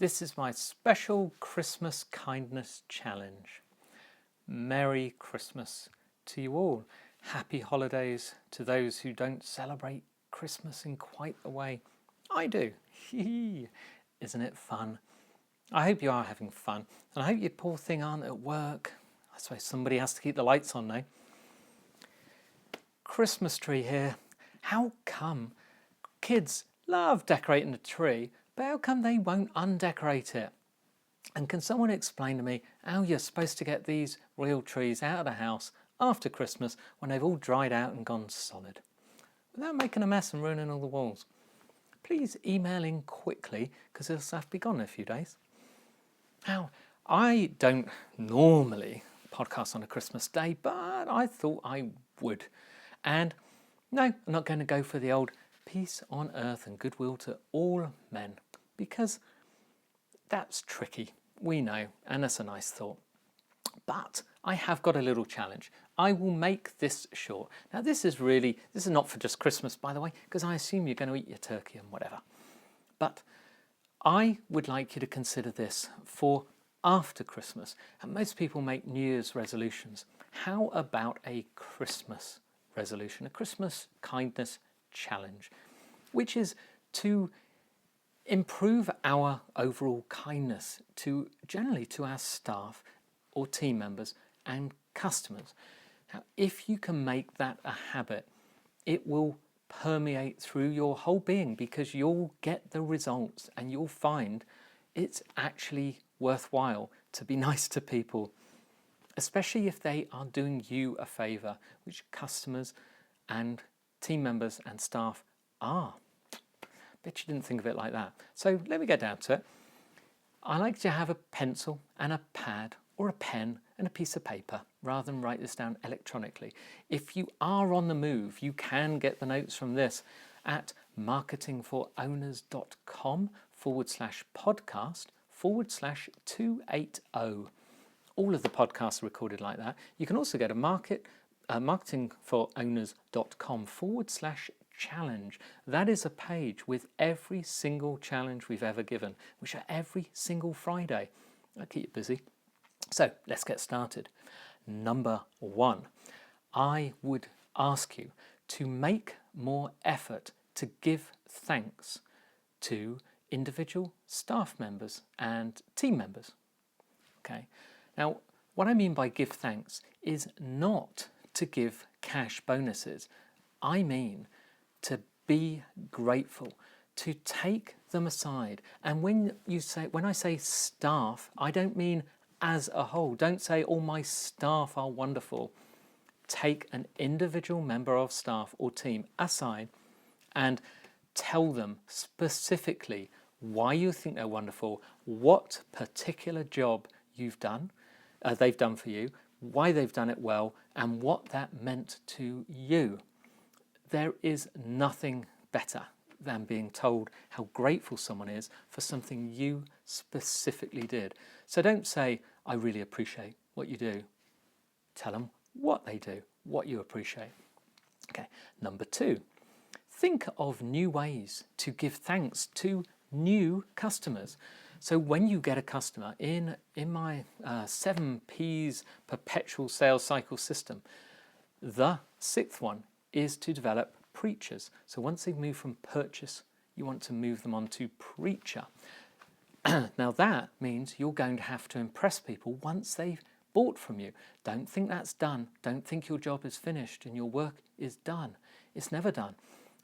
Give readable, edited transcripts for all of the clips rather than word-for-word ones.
This is my special Christmas kindness challenge. Merry Christmas to you all. Happy holidays to those who don't celebrate Christmas in quite the way I do. Isn't it fun? I hope you are having fun, and I hope you poor thing aren't at work. I suppose somebody has to keep the lights on now. Christmas tree here. How come kids love decorating the tree, but how come they won't undecorate it? And can someone explain to me how you're supposed to get these real trees out of the house after Christmas when they've all dried out and gone solid, without making a mess and ruining all the walls? Please email in quickly, because it'll have to be gone in a few days. Now, I don't normally podcast on a Christmas day, but I thought I would. And no, I'm not going to go for the old peace on earth and goodwill to all men, because that's tricky, we know, and that's a nice thought. But I have got a little challenge. I will make this short. Now this is not for just Christmas, by the way, because I assume you're going to eat your turkey and whatever. But I would like you to consider this for after Christmas. And most people make New Year's resolutions. How about a Christmas resolution, a Christmas kindness challenge, which is to improve our overall kindness generally to our staff or team members and customers. Now, if you can make that a habit, it will permeate through your whole being, because you'll get the results and you'll find it's actually worthwhile to be nice to people, especially if they are doing you a favour, which customers and team members and staff are. Bet you didn't think of it like that. So let me get down to it. I like to have a pencil and a pad or a pen and a piece of paper rather than write this down electronically. If you are on the move, you can get the notes from this at marketingforowners.com/podcast/280. All of the podcasts are recorded like that. You can also go to marketingforowners.com/challenge. That is a page with every single challenge we've ever given, which are every single Friday. I'll keep you busy. So let's get started. Number 1, I would ask you to make more effort to give thanks to individual staff members and team members. Okay. Now, what I mean by give thanks is not to give cash bonuses. I mean to be grateful, to take them aside. And when I say staff, I don't mean as a whole. Don't say all my staff are wonderful. Take an individual member of staff or team aside and tell them specifically why you think they're wonderful, what particular job they've done for you, why they've done it well, and what that meant to you. There is nothing better than being told how grateful someone is for something you specifically did. So don't say, I really appreciate what you do. Tell them what they do, what you appreciate. Okay. Number 2, think of new ways to give thanks to new customers. So when you get a customer in my 7 P's perpetual sales cycle system, the 6th one is to develop preachers. So once they've moved from purchase, you want to move them on to preacher. Now that means you're going to have to impress people once they've bought from you. Don't think that's done. Don't think your job is finished and your work is done. It's never done.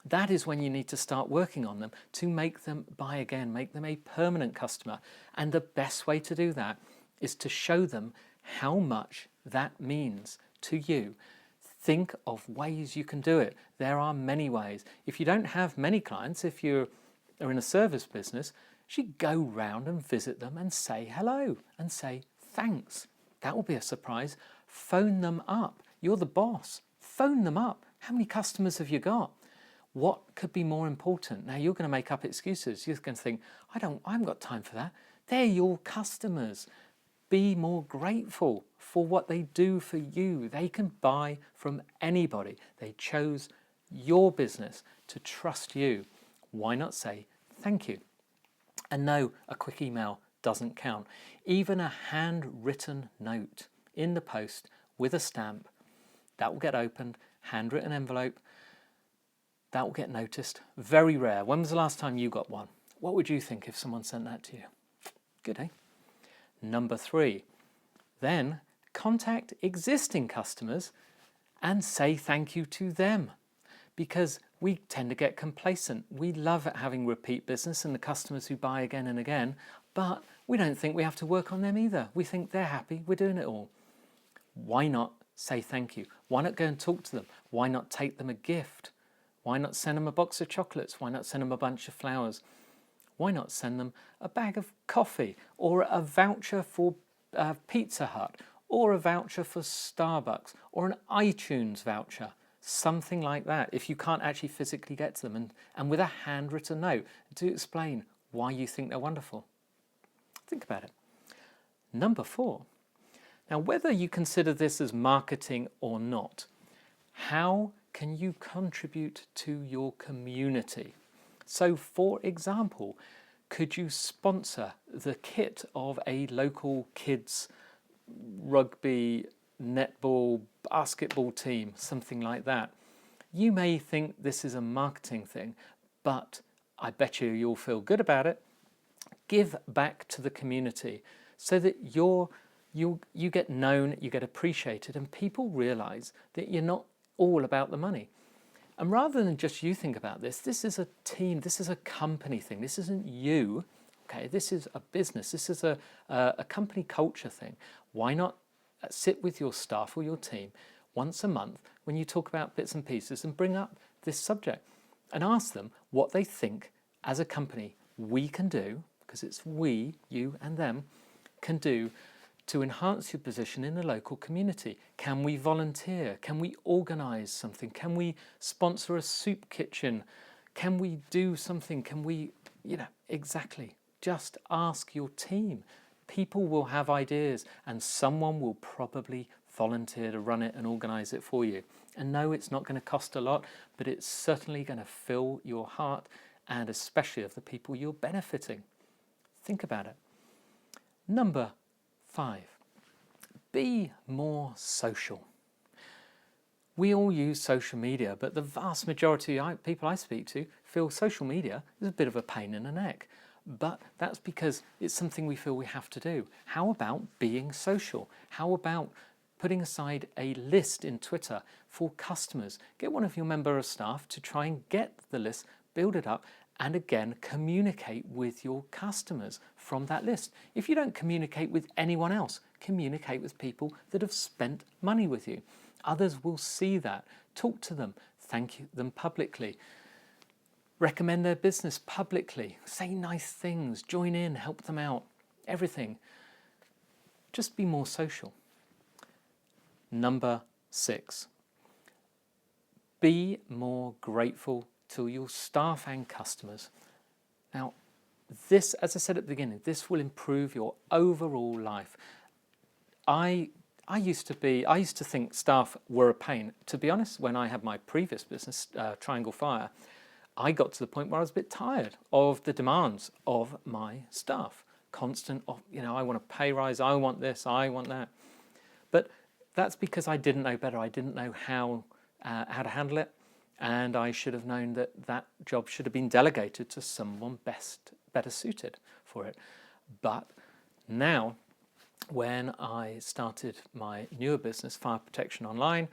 That is when you need to start working on them to make them buy again, make them a permanent customer. And the best way to do that is to show them how much that means to you. Think of ways you can do it. There are many ways. If you don't have many clients, if you are in a service business, you should go round and visit them and say hello and say thanks. That will be a surprise. Phone them up. You're the boss. Phone them up. How many customers have you got? What could be more important? Now you're going to make up excuses. You're going to think, I haven't got time for that. They're your customers. Be more grateful for what they do for you. They can buy from anybody. They chose your business to trust you. Why not say thank you? And no, a quick email doesn't count. Even a handwritten note in the post with a stamp, that will get opened, handwritten envelope, that will get noticed. Very rare. When was the last time you got one? What would you think if someone sent that to you? Good, eh? Number 3, then contact existing customers and say thank you to them, because we tend to get complacent. We love having repeat business and the customers who buy again and again, but we don't think we have to work on them either. We think they're happy, we're doing it all. Why not say thank you? Why not go and talk to them? Why not take them a gift? Why not send them a box of chocolates? Why not send them a bunch of flowers? Why not send them a bag of coffee, or a voucher for Pizza Hut, or a voucher for Starbucks, or an iTunes voucher? Something like that, if you can't actually physically get to them, and with a handwritten note to explain why you think they're wonderful. Think about it. Number 4. Now, whether you consider this as marketing or not, how can you contribute to your community? So, for example, could you sponsor the kit of a local kids rugby, netball, basketball team, something like that? You may think this is a marketing thing, but I bet you'll feel good about it. Give back to the community so that you get known, you get appreciated, and people realize that you're not all about the money. And rather than just you think about this, this is a team, this is a company thing. This isn't you, okay? This is a business. This is a company culture thing. Why not sit with your staff or your team once a month when you talk about bits and pieces and bring up this subject and ask them what they think as a company we can do, because it's we, you and them, can do to enhance your position in the local community. Can we volunteer? Can we organise something? Can we sponsor a soup kitchen? Can we do something? Can we, exactly. Just ask your team. People will have ideas and someone will probably volunteer to run it and organise it for you. And no, it's not going to cost a lot, but it's certainly going to fill your heart, and especially of the people you're benefiting. Think about it. Number 5, be more social. We all use social media, but the vast majority of people I speak to feel social media is a bit of a pain in the neck. But that's because it's something we feel we have to do. How about being social? How about putting aside a list in Twitter for customers? Get one of your member of staff to try and get the list, build it up, and again, communicate with your customers from that list. If you don't communicate with anyone else, communicate with people that have spent money with you. Others will see that. Talk to them. Thank them publicly. Recommend their business publicly. Say nice things. Join in. Help them out. Everything. Just be more social. Number 6. Be more grateful to your staff and customers. Now, this, as I said at the beginning, this will improve your overall life. I used to think staff were a pain. To be honest, when I had my previous business, Triangle Fire, I got to the point where I was a bit tired of the demands of my staff. Constant, I want a pay rise, I want this, I want that. But that's because I didn't know better. I didn't know how to handle it. And I should have known that job should have been delegated to someone better suited for it. But now, when I started my newer business, Fire Protection Online,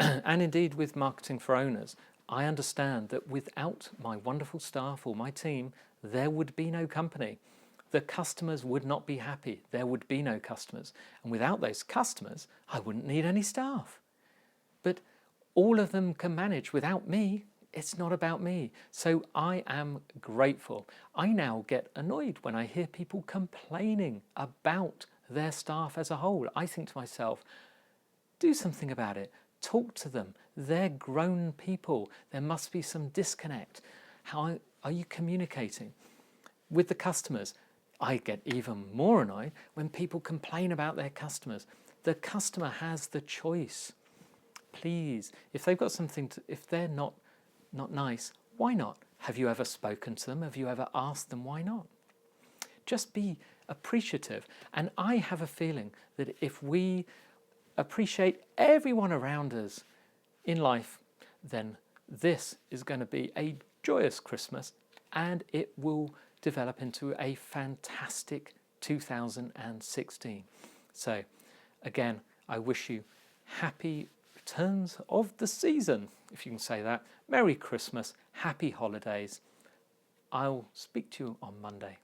and indeed with Marketing for Owners, I understand that without my wonderful staff or my team, there would be no company. The customers would not be happy. There would be no customers. And without those customers, I wouldn't need any staff. But all of them can manage without me. It's not about me. So I am grateful. I now get annoyed when I hear people complaining about their staff as a whole. I think to myself, do something about it. Talk to them. They're grown people. There must be some disconnect. How are you communicating with the customers? I get even more annoyed when people complain about their customers. The customer has the choice. Please, if they've got something if they're not nice, why not? Have you ever spoken to them? Have you ever asked them why not? just be appreciative. And I have a feeling that if we appreciate everyone around us in life, then this is going to be a joyous Christmas, and it will develop into a fantastic 2016. So again, I wish you happy returns of the season, if you can say that. Merry Christmas, happy holidays. I'll speak to you on Monday.